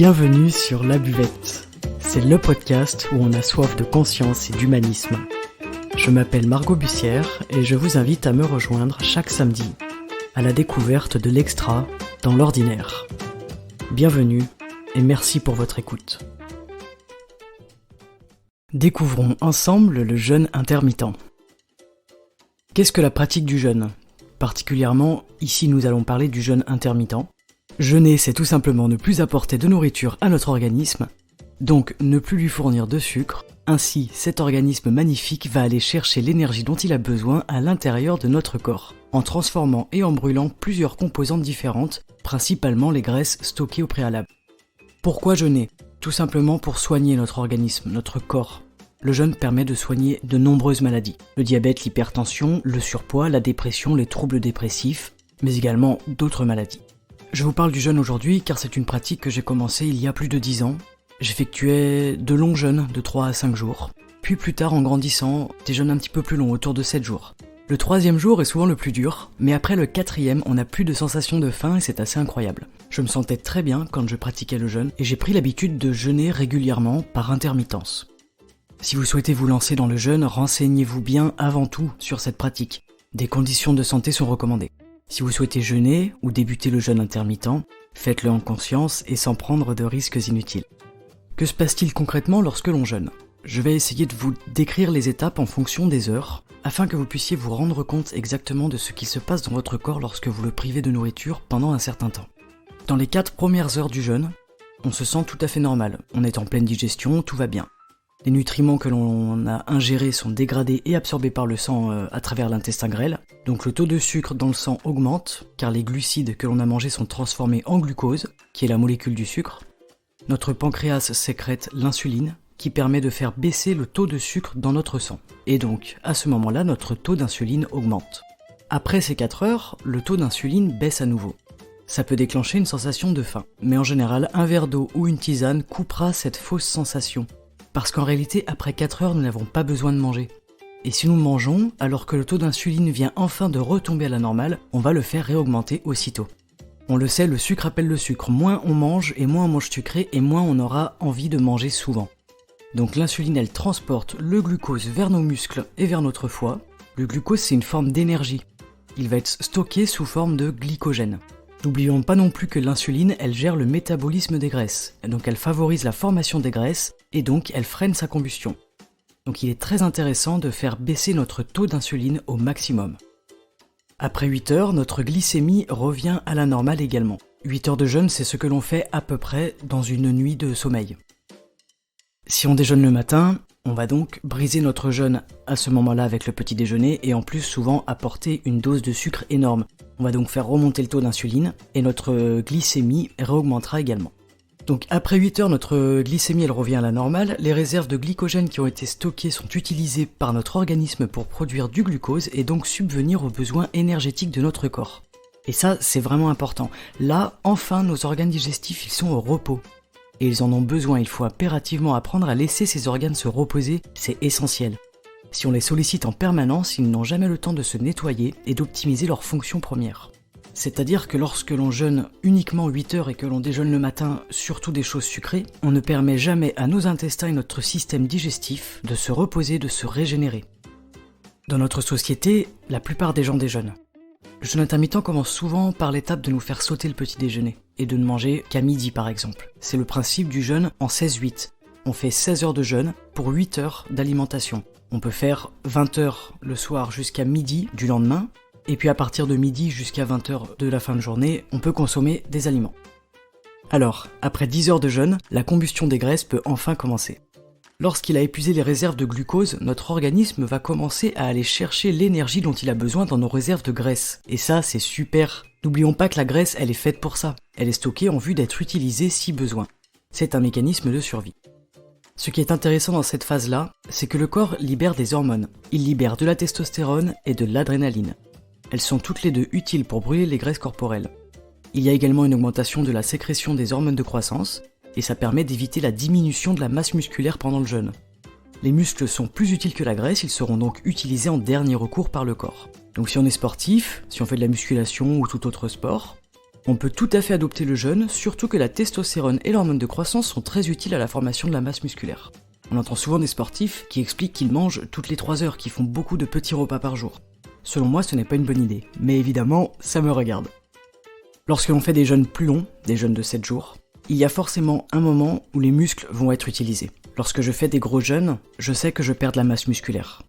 Bienvenue sur La Buvette. C'est le podcast où on a soif de conscience et d'humanisme. Je m'appelle Margot Bussière et je vous invite à me rejoindre chaque samedi à la découverte de l'extra dans l'ordinaire. Bienvenue et merci pour votre écoute. Découvrons ensemble le jeûne intermittent. Qu'est-ce que la pratique du jeûne ? Particulièrement, ici nous allons parler du jeûne intermittent. Jeûner, c'est tout simplement ne plus apporter de nourriture à notre organisme, donc ne plus lui fournir de sucre. Ainsi, cet organisme magnifique va aller chercher l'énergie dont il a besoin à l'intérieur de notre corps, en transformant et en brûlant plusieurs composantes différentes, principalement les graisses stockées au préalable. Pourquoi jeûner ? Tout simplement pour soigner notre organisme, notre corps. Le jeûne permet de soigner de nombreuses maladies. Le diabète, l'hypertension, le surpoids, la dépression, les troubles dépressifs, mais également d'autres maladies. Je vous parle du jeûne aujourd'hui car c'est une pratique que j'ai commencée il y a plus de 10 ans. J'effectuais de longs jeûnes de 3 à 5 jours. Puis plus tard, en grandissant, des jeûnes un petit peu plus longs, autour de 7 jours. Le 3e jour est souvent le plus dur, mais après le 4e, on n'a plus de sensation de faim et c'est assez incroyable. Je me sentais très bien quand je pratiquais le jeûne et j'ai pris l'habitude de jeûner régulièrement par intermittence. Si vous souhaitez vous lancer dans le jeûne, renseignez-vous bien avant tout sur cette pratique. Des conditions de santé sont recommandées. Si vous souhaitez jeûner ou débuter le jeûne intermittent, faites-le en conscience et sans prendre de risques inutiles. Que se passe-t-il concrètement lorsque l'on jeûne ? Je vais essayer de vous décrire les étapes en fonction des heures, afin que vous puissiez vous rendre compte exactement de ce qui se passe dans votre corps lorsque vous le privez de nourriture pendant un certain temps. Dans les 4 premières heures du jeûne, on se sent tout à fait normal, on est en pleine digestion, tout va bien. Les nutriments que l'on a ingérés sont dégradés et absorbés par le sang à travers l'intestin grêle, donc le taux de sucre dans le sang augmente, car les glucides que l'on a mangés sont transformés en glucose, qui est la molécule du sucre. Notre pancréas sécrète l'insuline, qui permet de faire baisser le taux de sucre dans notre sang. Et donc, à ce moment-là, notre taux d'insuline augmente. Après ces 4 heures, le taux d'insuline baisse à nouveau. Ça peut déclencher une sensation de faim, mais en général, un verre d'eau ou une tisane coupera cette fausse sensation. Parce qu'en réalité, après 4 heures, nous n'avons pas besoin de manger. Et si nous mangeons, alors que le taux d'insuline vient enfin de retomber à la normale, on va le faire réaugmenter aussitôt. On le sait, le sucre appelle le sucre. Moins on mange sucré, et moins on aura envie de manger souvent. Donc l'insuline, elle transporte le glucose vers nos muscles et vers notre foie. Le glucose, c'est une forme d'énergie. Il va être stocké sous forme de glycogène. N'oublions pas non plus que l'insuline, elle gère le métabolisme des graisses. Donc elle favorise la formation des graisses, et donc elle freine sa combustion. Donc il est très intéressant de faire baisser notre taux d'insuline au maximum. Après 8 heures, notre glycémie revient à la normale également. 8 heures de jeûne, c'est ce que l'on fait à peu près dans une nuit de sommeil. Si on déjeune le matin, on va donc briser notre jeûne à ce moment-là avec le petit déjeuner et en plus souvent apporter une dose de sucre énorme. On va donc faire remonter le taux d'insuline et notre glycémie réaugmentera également. Donc après 8 heures, notre glycémie elle revient à la normale, les réserves de glycogène qui ont été stockées sont utilisées par notre organisme pour produire du glucose et donc subvenir aux besoins énergétiques de notre corps. Et ça, c'est vraiment important. Là, enfin, nos organes digestifs, ils sont au repos. Et ils en ont besoin, il faut impérativement apprendre à laisser ces organes se reposer, c'est essentiel. Si on les sollicite en permanence, ils n'ont jamais le temps de se nettoyer et d'optimiser leurs fonctions premières. C'est-à-dire que lorsque l'on jeûne uniquement 8 heures et que l'on déjeune le matin surtout des choses sucrées, on ne permet jamais à nos intestins et notre système digestif de se reposer, de se régénérer. Dans notre société, la plupart des gens déjeunent. Le jeûne intermittent commence souvent par l'étape de nous faire sauter le petit déjeuner et de ne manger qu'à midi par exemple. C'est le principe du jeûne en 16-8. On fait 16 heures de jeûne pour 8 heures d'alimentation. On peut faire 20 heures le soir jusqu'à midi du lendemain, et puis à partir de midi jusqu'à 20 heures de la fin de journée, on peut consommer des aliments. Alors, après 10 heures de jeûne, la combustion des graisses peut enfin commencer. Lorsqu'il a épuisé les réserves de glucose, notre organisme va commencer à aller chercher l'énergie dont il a besoin dans nos réserves de graisse. Et ça, c'est super. N'oublions pas que la graisse, elle est faite pour ça. Elle est stockée en vue d'être utilisée si besoin. C'est un mécanisme de survie. Ce qui est intéressant dans cette phase-là, c'est que le corps libère des hormones. Il libère de la testostérone et de l'adrénaline. Elles sont toutes les deux utiles pour brûler les graisses corporelles. Il y a également une augmentation de la sécrétion des hormones de croissance, et ça permet d'éviter la diminution de la masse musculaire pendant le jeûne. Les muscles sont plus utiles que la graisse, ils seront donc utilisés en dernier recours par le corps. Donc si on est sportif, si on fait de la musculation ou tout autre sport, On peut tout à fait adopter le jeûne, surtout que la testostérone et l'hormone de croissance sont très utiles à la formation de la masse musculaire. On entend souvent des sportifs qui expliquent qu'ils mangent toutes les 3 heures, qui font beaucoup de petits repas par jour. Selon moi, ce n'est pas une bonne idée, mais évidemment, ça me regarde. Lorsque l'on fait des jeûnes plus longs, des jeûnes de 7 jours, il y a forcément un moment où les muscles vont être utilisés. Lorsque je fais des gros jeûnes, je sais que je perds de la masse musculaire.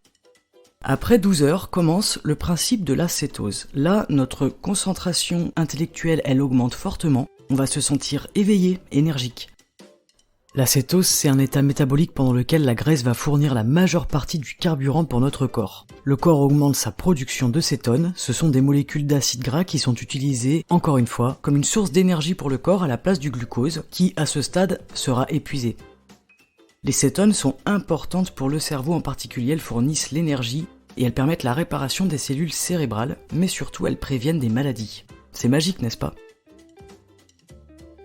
Après 12 heures commence le principe de la cétose. Là, notre concentration intellectuelle, elle augmente fortement, on va se sentir éveillé, énergique. La cétose, c'est un état métabolique pendant lequel la graisse va fournir la majeure partie du carburant pour notre corps. Le corps augmente sa production de cétone, ce sont des molécules d'acide gras qui sont utilisées, encore une fois, comme une source d'énergie pour le corps à la place du glucose, qui, à ce stade, sera épuisé. Les cétones sont importantes pour le cerveau en particulier, elles fournissent l'énergie et elles permettent la réparation des cellules cérébrales, mais surtout elles préviennent des maladies. C'est magique, n'est-ce pas ?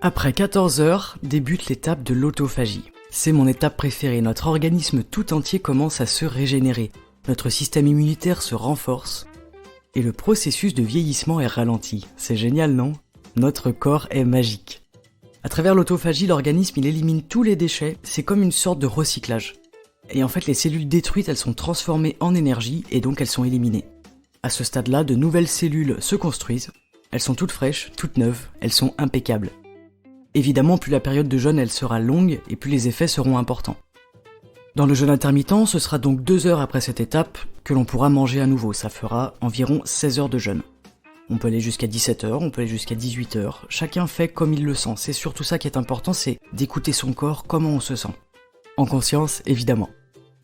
Après 14 heures, débute l'étape de l'autophagie. C'est mon étape préférée, notre organisme tout entier commence à se régénérer, notre système immunitaire se renforce, et le processus de vieillissement est ralenti. C'est génial, non ? Notre corps est magique. À travers l'autophagie, l'organisme il élimine tous les déchets, c'est comme une sorte de recyclage. Et en fait, les cellules détruites, elles sont transformées en énergie et donc elles sont éliminées. À ce stade-là, de nouvelles cellules se construisent, elles sont toutes fraîches, toutes neuves, elles sont impeccables. Évidemment, plus la période de jeûne elle sera longue et plus les effets seront importants. Dans le jeûne intermittent, ce sera donc 2 heures après cette étape que l'on pourra manger à nouveau, ça fera environ 16 heures de jeûne. On peut aller jusqu'à 17 heures, on peut aller jusqu'à 18 heures, chacun fait comme il le sent, c'est surtout ça qui est important, c'est d'écouter son corps, comment on se sent. En conscience, évidemment.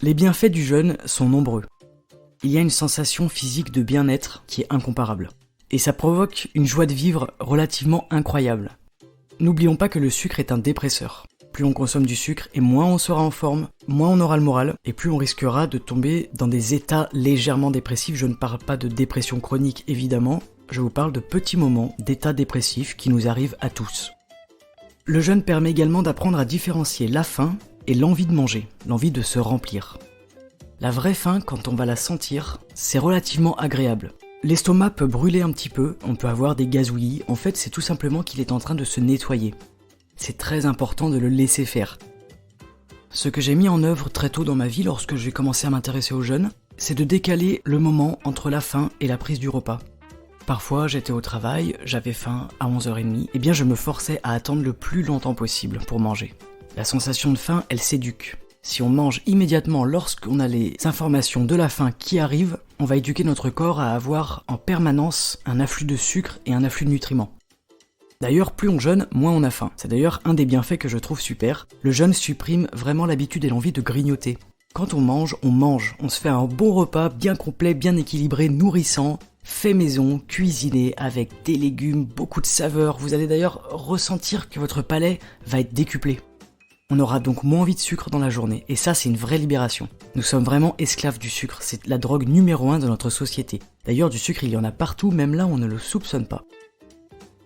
Les bienfaits du jeûne sont nombreux. Il y a une sensation physique de bien-être qui est incomparable. Et ça provoque une joie de vivre relativement incroyable. N'oublions pas que le sucre est un dépresseur. Plus on consomme du sucre et moins on sera en forme, moins on aura le moral et plus on risquera de tomber dans des états légèrement dépressifs. Je ne parle pas de dépression chronique évidemment, je vous parle de petits moments d'état dépressif qui nous arrivent à tous. Le jeûne permet également d'apprendre à différencier la faim et l'envie de manger, l'envie de se remplir. La vraie faim, quand on va la sentir, c'est relativement agréable. L'estomac peut brûler un petit peu, on peut avoir des gazouillis, en fait c'est tout simplement qu'il est en train de se nettoyer. C'est très important de le laisser faire. Ce que j'ai mis en œuvre très tôt dans ma vie lorsque j'ai commencé à m'intéresser au jeûne, c'est de décaler le moment entre la faim et la prise du repas. Parfois j'étais au travail, j'avais faim à 11h30, et bien je me forçais à attendre le plus longtemps possible pour manger. La sensation de faim, elle s'éduque. Si on mange immédiatement lorsqu'on a les informations de la faim qui arrivent, on va éduquer notre corps à avoir en permanence un afflux de sucre et un afflux de nutriments. D'ailleurs, plus on jeûne, moins on a faim. C'est d'ailleurs un des bienfaits que je trouve super. Le jeûne supprime vraiment l'habitude et l'envie de grignoter. Quand on mange. On se fait un bon repas bien complet, bien équilibré, nourrissant, fait maison, cuisiné, avec des légumes, beaucoup de saveurs. Vous allez d'ailleurs ressentir que votre palais va être décuplé. On aura donc moins envie de sucre dans la journée, et ça c'est une vraie libération. Nous sommes vraiment esclaves du sucre, c'est la drogue numéro 1 de notre société. D'ailleurs du sucre il y en a partout, même là où on ne le soupçonne pas.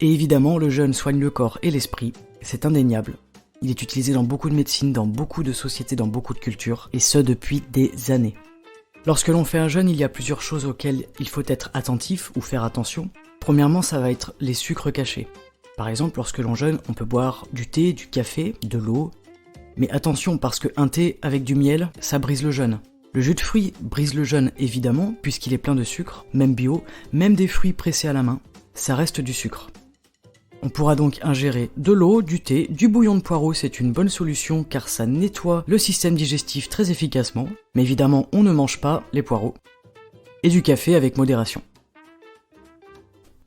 Et évidemment le jeûne soigne le corps et l'esprit, c'est indéniable. Il est utilisé dans beaucoup de médecines, dans beaucoup de sociétés, dans beaucoup de cultures, et ce depuis des années. Lorsque l'on fait un jeûne, il y a plusieurs choses auxquelles il faut être attentif ou faire attention. Premièrement, ça va être les sucres cachés. Par exemple, lorsque l'on jeûne, on peut boire du thé, du café, de l'eau. Mais attention, parce qu'un thé avec du miel, ça brise le jeûne. Le jus de fruits brise le jeûne évidemment, puisqu'il est plein de sucre, même bio, même des fruits pressés à la main, ça reste du sucre. On pourra donc ingérer de l'eau, du thé, du bouillon de poireau, c'est une bonne solution car ça nettoie le système digestif très efficacement, mais évidemment on ne mange pas les poireaux. Et du café avec modération.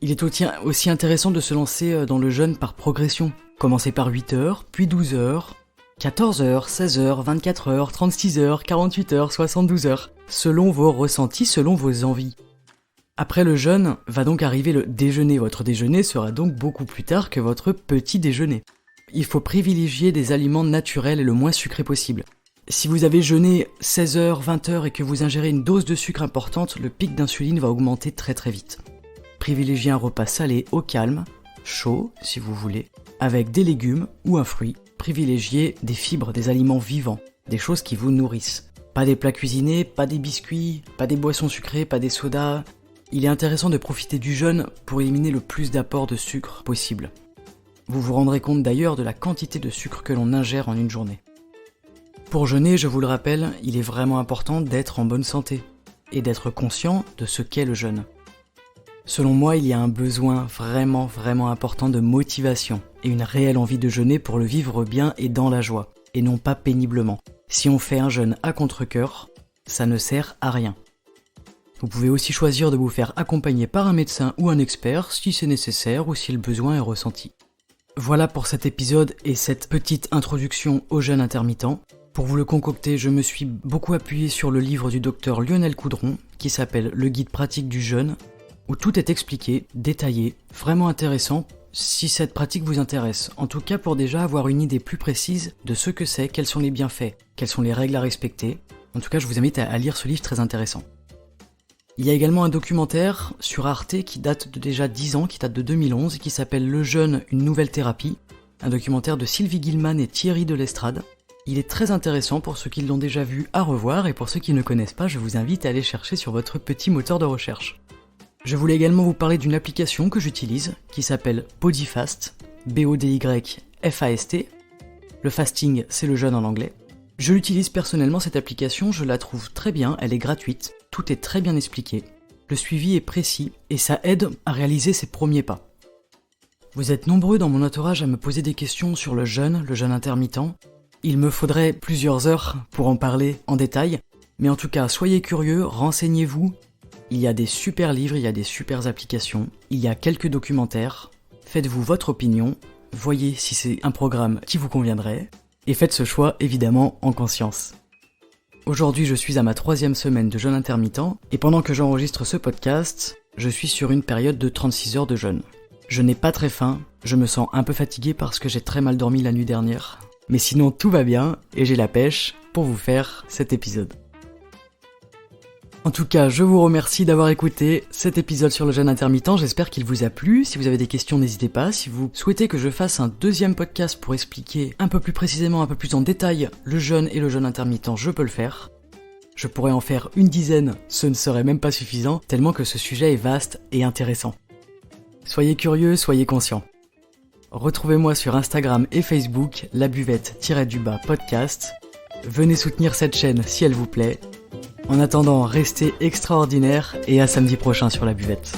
Il est aussi intéressant de se lancer dans le jeûne par progression. Commencer par 8 heures, puis 12 heures, 14 heures, 16 heures, 24 heures, 36 heures, 48 heures, 72 heures, selon vos ressentis, selon vos envies. Après le jeûne, va donc arriver le déjeuner. Votre déjeuner sera donc beaucoup plus tard que votre petit déjeuner. Il faut privilégier des aliments naturels et le moins sucrés possible. Si vous avez jeûné 16 heures, 20 heures et que vous ingérez une dose de sucre importante, le pic d'insuline va augmenter très très vite. Privilégiez un repas salé au calme, chaud si vous voulez, avec des légumes ou un fruit. Privilégiez des fibres, des aliments vivants, des choses qui vous nourrissent. Pas des plats cuisinés, pas des biscuits, pas des boissons sucrées, pas des sodas. Il est intéressant de profiter du jeûne pour éliminer le plus d'apports de sucre possible. Vous vous rendrez compte d'ailleurs de la quantité de sucre que l'on ingère en une journée. Pour jeûner, je vous le rappelle, il est vraiment important d'être en bonne santé et d'être conscient de ce qu'est le jeûne. Selon moi, il y a un besoin vraiment important de motivation et une réelle envie de jeûner pour le vivre bien et dans la joie, et non pas péniblement. Si on fait un jeûne à contre-cœur, ça ne sert à rien. Vous pouvez aussi choisir de vous faire accompagner par un médecin ou un expert si c'est nécessaire ou si le besoin est ressenti. Voilà pour cet épisode et cette petite introduction au jeûne intermittent. Pour vous le concocter, je me suis beaucoup appuyé sur le livre du docteur Lionel Coudron qui s'appelle « Le guide pratique du jeûne » où tout est expliqué, détaillé, vraiment intéressant si cette pratique vous intéresse. En tout cas pour déjà avoir une idée plus précise de ce que c'est, quels sont les bienfaits, quelles sont les règles à respecter. En tout cas je vous invite à lire ce livre très intéressant. Il y a également un documentaire sur Arte qui date de déjà 10 ans, qui date de 2011 et qui s'appelle « Le jeûne, une nouvelle thérapie », un documentaire de Sylvie Guilman et Thierry Delestrade. Il est très intéressant pour ceux qui l'ont déjà vu à revoir et pour ceux qui ne connaissent pas, je vous invite à aller chercher sur votre petit moteur de recherche. Je voulais également vous parler d'une application que j'utilise qui s'appelle Bodyfast, B-O-D-Y-F-A-S-T. Le fasting, c'est le jeûne en anglais. Je l'utilise personnellement cette application, je la trouve très bien, elle est gratuite, tout est très bien expliqué, le suivi est précis et ça aide à réaliser ses premiers pas. Vous êtes nombreux dans mon entourage à me poser des questions sur le jeûne intermittent. Il me faudrait plusieurs heures pour en parler en détail, mais en tout cas soyez curieux, renseignez-vous. Il y a des super livres, il y a des super applications, il y a quelques documentaires. Faites-vous votre opinion, voyez si c'est un programme qui vous conviendrait, et faites ce choix évidemment en conscience. Aujourd'hui je suis à ma 3e semaine de jeûne intermittent, et pendant que j'enregistre ce podcast, je suis sur une période de 36 heures de jeûne. Je n'ai pas très faim, je me sens un peu fatigué parce que j'ai très mal dormi la nuit dernière, mais sinon tout va bien, et j'ai la pêche pour vous faire cet épisode. En tout cas, je vous remercie d'avoir écouté cet épisode sur le jeûne intermittent, j'espère qu'il vous a plu. Si vous avez des questions, n'hésitez pas. Si vous souhaitez que je fasse un 2e podcast pour expliquer un peu plus précisément, un peu plus en détail le jeûne et le jeûne intermittent, je peux le faire. Je pourrais en faire une dizaine, ce ne serait même pas suffisant, tellement que ce sujet est vaste et intéressant. Soyez curieux, soyez conscients. Retrouvez-moi sur Instagram et Facebook, labuvette-podcast. Venez soutenir cette chaîne si elle vous plaît. En attendant, restez extraordinaires et à samedi prochain sur La Buvette.